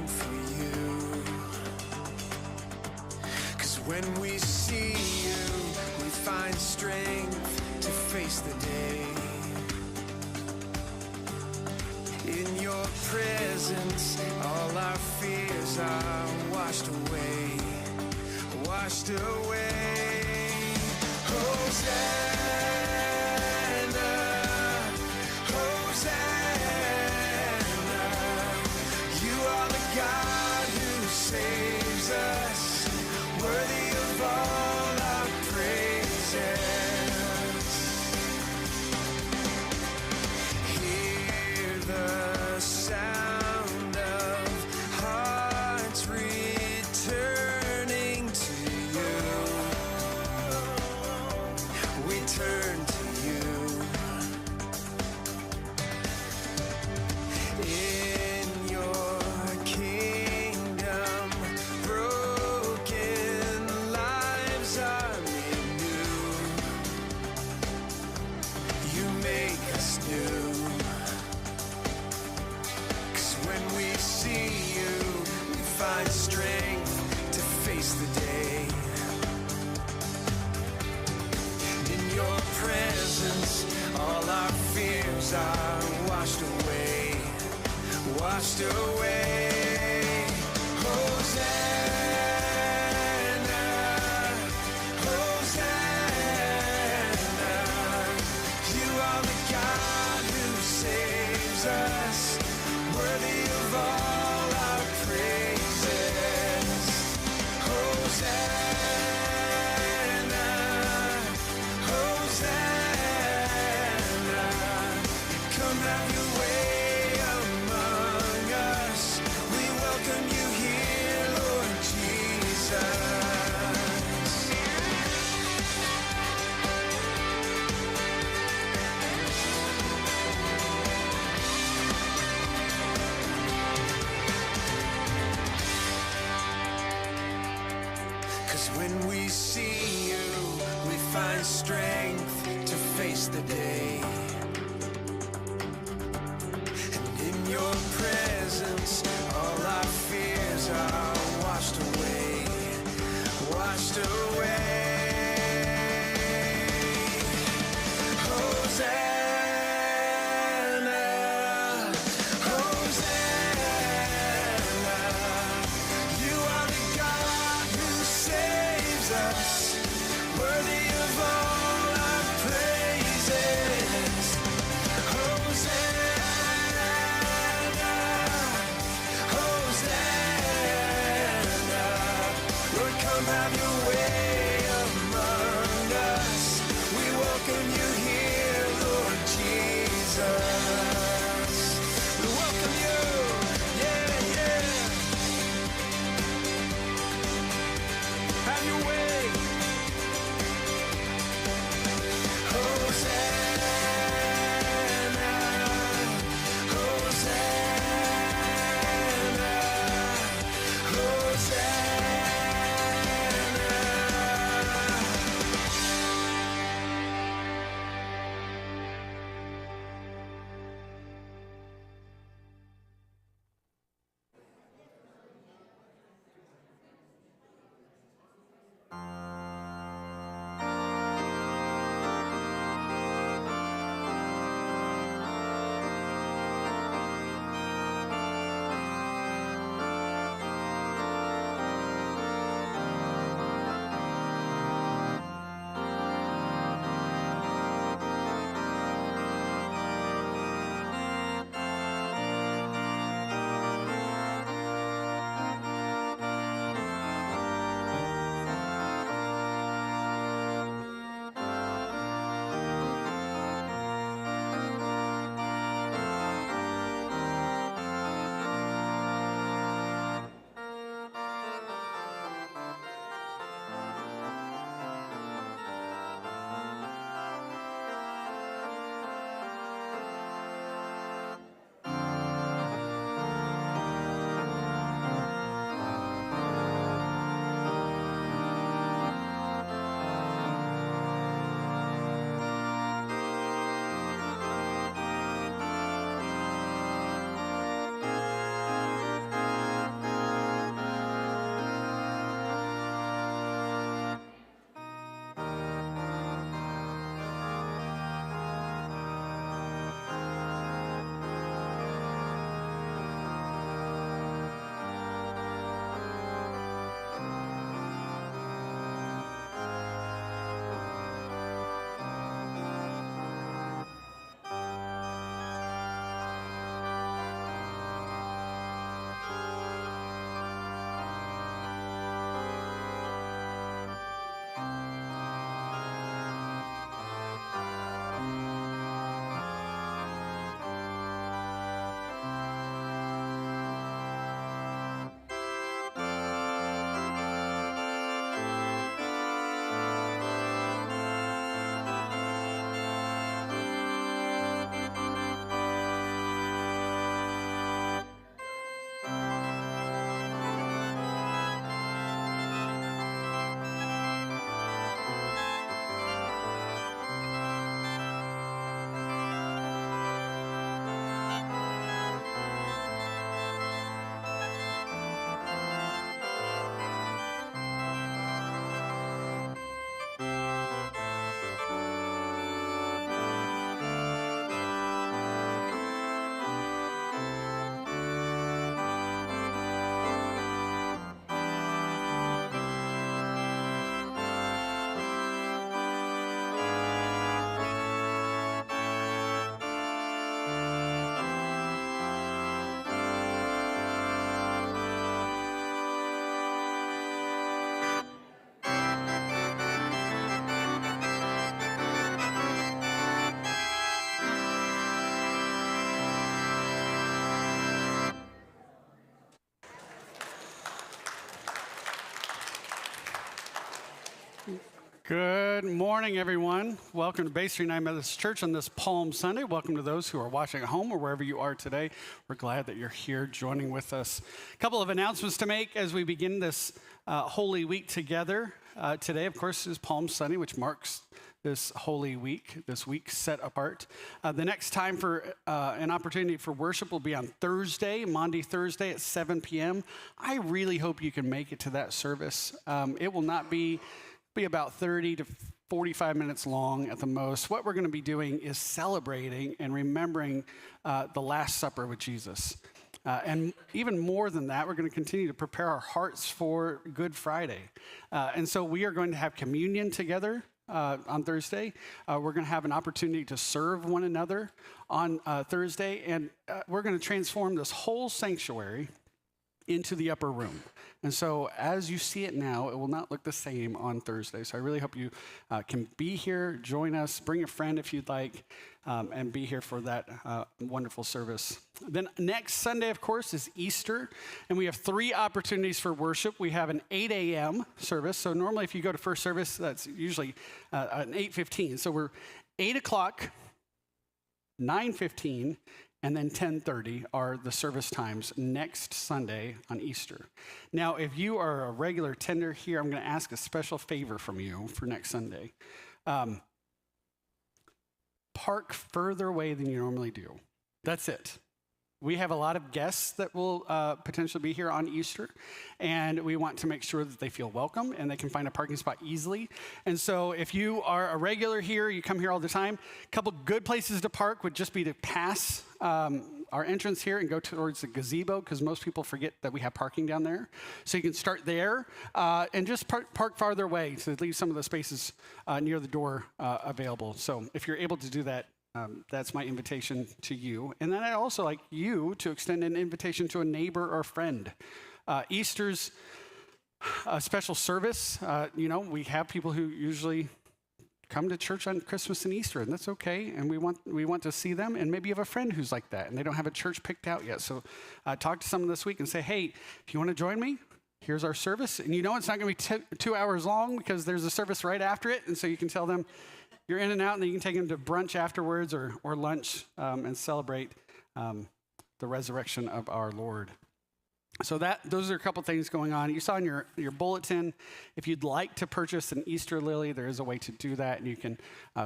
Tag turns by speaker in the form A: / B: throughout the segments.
A: long for you. 'Cause when we see you, we find strength to face the day. In your presence, all our fears are washed away, washed away. Hosanna, Hosanna, you are the God who saves us, worthy of all our praises. Hear the sound of hearts returning to you. We turn to you. In your kingdom, broken lives are made new. You make us new. 'Cause when we see you, we find strength to face the day. In your presence, all our fears are washed away, washed away. Hosanna, Hosanna, you are the God who saves us, worthy of all our praises. Hosanna, Hosanna, come have your way among us. We welcome you here, Lord Jesus. 'Cause when we see you, we find strength to face the day. And in your presence, all our fears are washed away, washed away. Hosanna, Hosanna, you are the God who saves us, worthy of all our praises. Hosanna, Hosanna, Lord, come have your way among us. We welcome you here, Lord Jesus. We welcome you, yeah, yeah. Have your way. Hosanna, Hosanna, Hosanna.
B: Good morning, everyone. Welcome to Basehor Methodist Church on this Palm Sunday. Welcome to those who are watching at home or wherever you are today. We're glad that you're here joining with us. A couple of announcements to make as we begin this Holy Week together. Today, of course, is Palm Sunday, which marks this Holy Week, this week set apart. The next time for an opportunity for worship will be on Thursday, Maundy Thursday at 7 p.m. I really hope you can make it to that service. It will not be about 30 to 45 minutes long at the most. What we're going to be doing is celebrating and remembering the Last Supper with Jesus. And even more than that, we're going to continue to prepare our hearts for Good Friday. And so we are going to have communion together on Thursday. We're going to have an opportunity to serve one another on Thursday. And we're going to transform this whole sanctuary into the upper room. And so as you see it now, it will not look the same on Thursday. So I really hope you can be here, join us, bring a friend if you'd like, and be here for that wonderful service. Then next Sunday, of course, is Easter, and we have 3 opportunities for worship. We have an 8 a.m. service. So normally if you go to first service, that's usually an 8:15. So we're 8 o'clock, 9:15, and then 10:30 are the service times next Sunday on Easter. Now, if you are a regular attender here, I'm going to ask a special favor from you for next Sunday. Park further away than you normally do. That's it. We have a lot of guests that will potentially be here on Easter, and we want to make sure that they feel welcome and they can find a parking spot easily. And so if you are a regular here, you come here all the time, a couple good places to park would just be to pass our entrance here and go towards the gazebo, because most people forget that we have parking down there. So you can start there and just park farther away to leave some of the spaces near the door available. So if you're able to do that, that's my invitation to you. And then I'd also like you to extend an invitation to a neighbor or friend. Easter's a special service. We have people who usually come to church on Christmas and Easter, and that's okay. And we want to see them. And maybe you have a friend who's like that, and they don't have a church picked out yet. So talk to someone this week and say, hey, if you want to join me, here's our service. And it's not going to be 2 hours long, because there's a service right after it. And so you can tell them you're in and out, and then you can take them to brunch afterwards or lunch and celebrate the resurrection of our Lord. So those are a couple things going on. You saw in your bulletin, if you'd like to purchase an Easter lily, there is a way to do that, and you can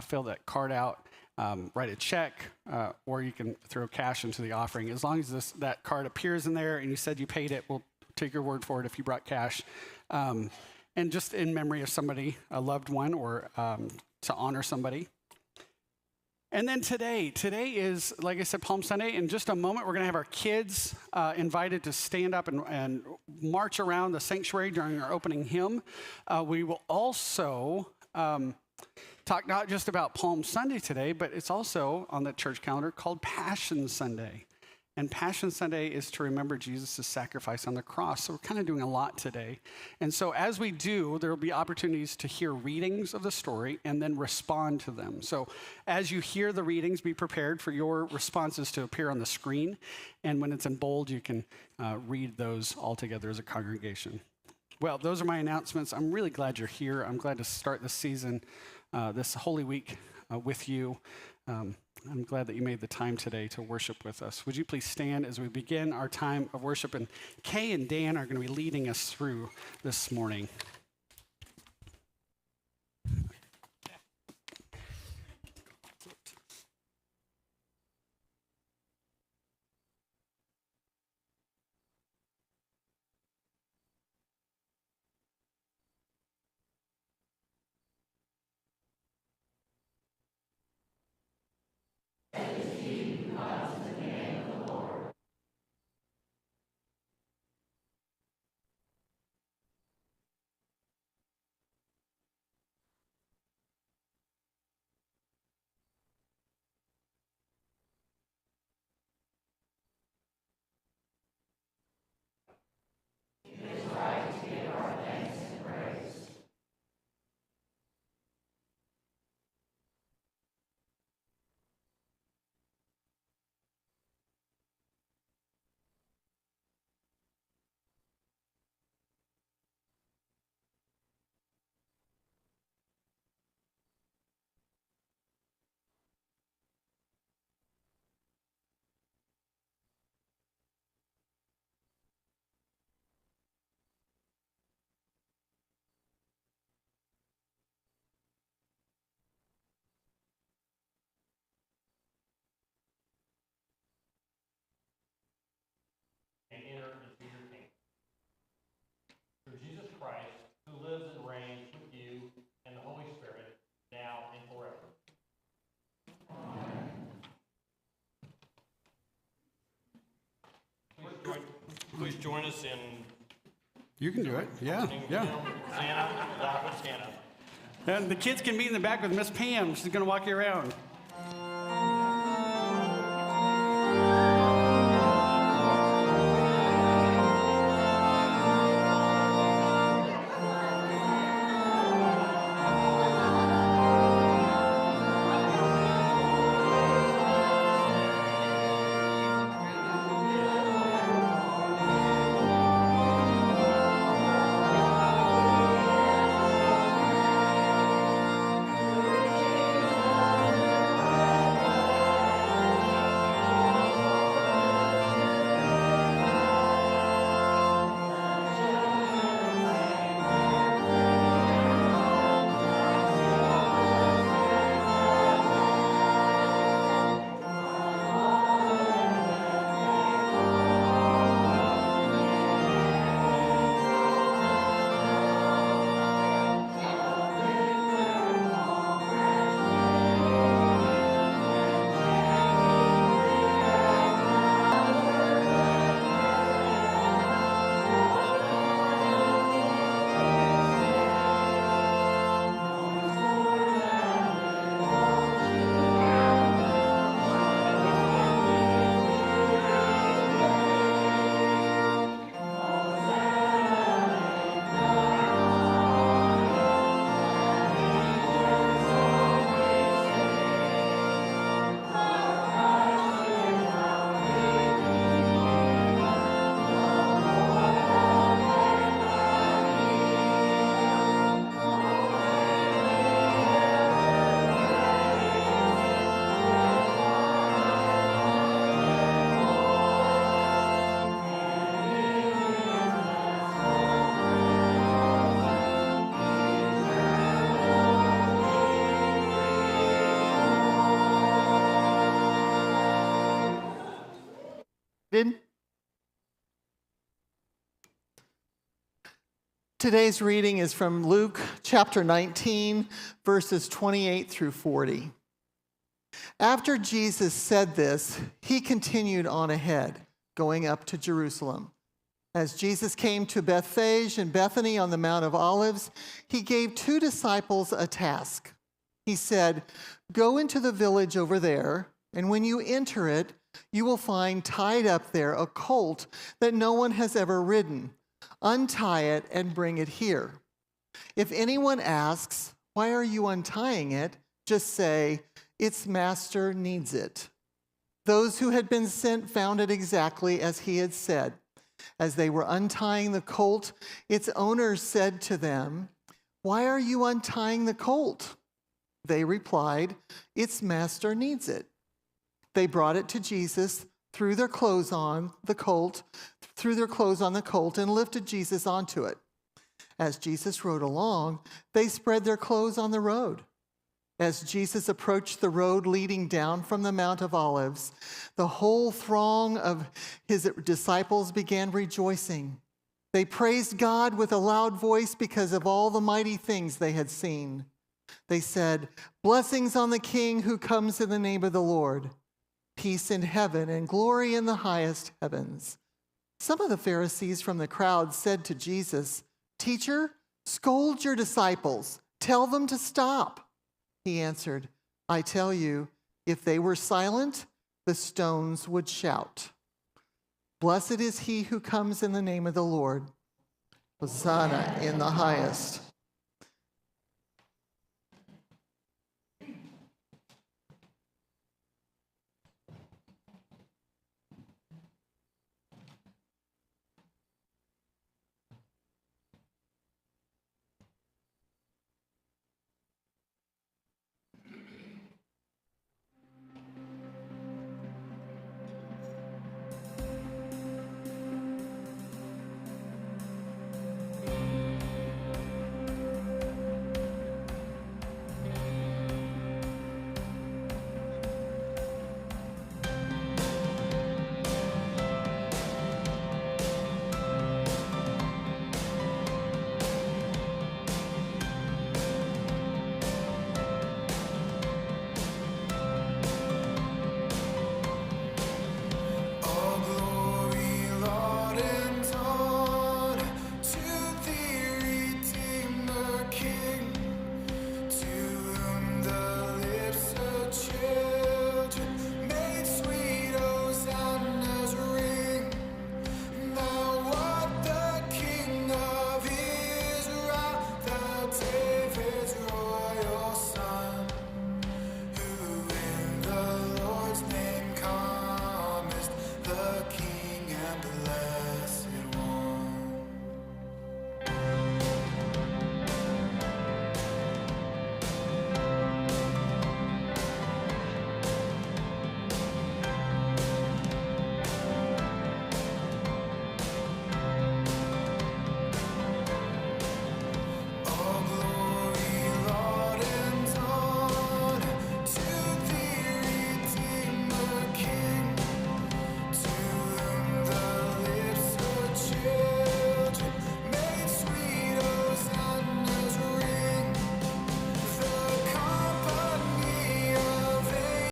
B: fill that card out, write a check, or you can throw cash into the offering. As long as that card appears in there and you said you paid it, we'll take your word for it if you brought cash. And just in memory of somebody, a loved one, or to honor somebody. And then today is, like I said, Palm Sunday. In just a moment, we're going to have our kids invited to stand up and march around the sanctuary during our opening hymn. We will also talk not just about Palm Sunday today, but it's also on the church calendar called Passion Sunday. And Passion Sunday is to remember Jesus' sacrifice on the cross. So we're kind of doing a lot today. And so as we do, there will be opportunities to hear readings of the story and then respond to them. So as you hear the readings, be prepared for your responses to appear on the screen. And when it's in bold, you can read those all together as a congregation. Well, those are my announcements. I'm really glad you're here. I'm glad to start this season, this Holy Week with you. I'm glad that you made the time today to worship with us. Would you please stand as we begin our time of worship? And Kay and Dan are going to be leading us through this morning.
C: join us in
B: You can do it. Yeah, yeah.
C: Santa, that was Santa.
B: And the kids can meet in the back with Miss Pam. She's going to walk you around.
D: Today's reading is from Luke chapter 19, verses 28 through 40. After Jesus said this, he continued on ahead, going up to Jerusalem. As Jesus came to Bethphage and Bethany on the Mount of Olives, he gave 2 disciples a task. He said, "Go into the village over there, and when you enter it, you will find tied up there a colt that no one has ever ridden. Untie it and bring it here. If anyone asks, 'Why are you untying it?' just say, 'Its master needs it.'" Those who had been sent found it exactly as he had said. As they were untying the colt, its owners said to them, "Why are you untying the colt?" They replied, "Its master needs it." They brought it to Jesus, threw their clothes on the colt, and lifted Jesus onto it. As Jesus rode along, they spread their clothes on the road. As Jesus approached the road leading down from the Mount of Olives, the whole throng of his disciples began rejoicing. They praised God with a loud voice because of all the mighty things they had seen. They said, "Blessings on the King who comes in the name of the Lord. Peace in heaven and glory in the highest heavens." Some of the Pharisees from the crowd said to Jesus, "Teacher, scold your disciples. Tell them to stop." He answered, "I tell you, if they were silent, the stones would shout." Blessed is he who comes in the name of the Lord. Hosanna in the highest.